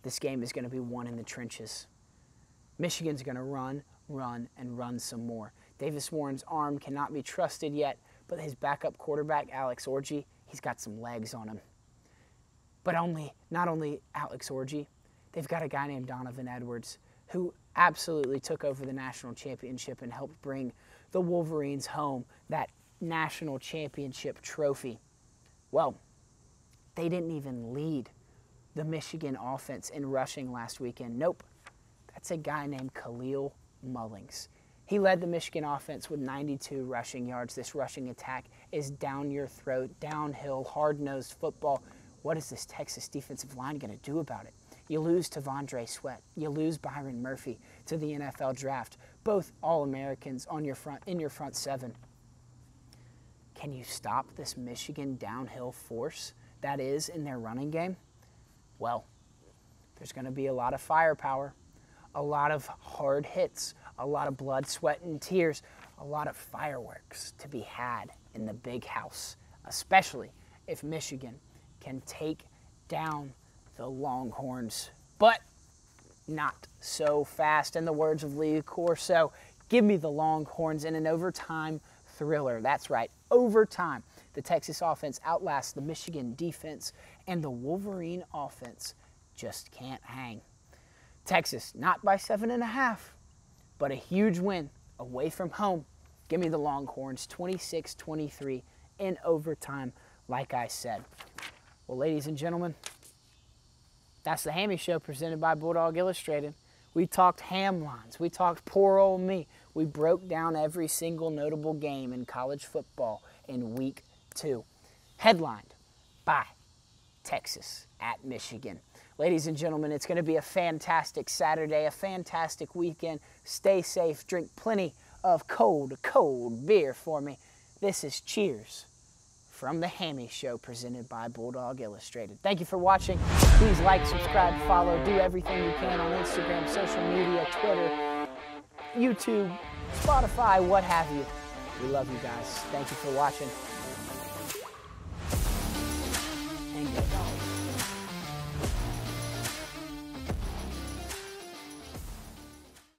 This game is going to be won in the trenches. Michigan's going to run, and run some more. Davis Warren's arm cannot be trusted yet, but his backup quarterback, Alex Orji, he's got some legs on him. But not only Alex Orji, they've got a guy named Donovan Edwards who absolutely took over the national championship and helped bring the Wolverines home that national championship trophy. Well, they didn't even lead the Michigan offense in rushing last weekend. Nope. That's a guy named Khalil Mullings. He led the Michigan offense with 92 rushing yards. This rushing attack is down your throat, downhill, hard-nosed football. What is this Texas defensive line going to do about it? You lose T'Vondre Sweat. You lose Byron Murphy to the NFL draft. Both All-Americans in your front seven. Can you stop this Michigan downhill force that is in their running game? Well, there's going to be a lot of firepower, a lot of hard hits, a lot of blood, sweat, and tears, a lot of fireworks to be had in the big house, especially if Michigan can take down the Longhorns. But not so fast. In the words of Lee Corso, give me the Longhorns in an overtime thriller. That's right, overtime. The Texas offense outlasts the Michigan defense, and the Wolverine offense just can't hang. Texas, not by 7.5, but a huge win away from home. Give me the Longhorns, 26-23 in overtime, like I said. Well, ladies and gentlemen, that's the Hammy Show presented by Bulldog Illustrated. We talked Hamlines. We talked Poor Ole Me. We broke down every single notable game in college football in Week 2. Headlined by Texas at Michigan. Ladies and gentlemen, it's going to be a fantastic Saturday, a fantastic weekend. Stay safe. Drink plenty of cold beer for me. This is Cheers from the Hammy Show presented by Bulldog Illustrated. Thank you for watching. Please like, subscribe, follow, do everything you can on Instagram, social media, Twitter, YouTube, Spotify, what have you. We love you guys. Thank you for watching. And go Dogs.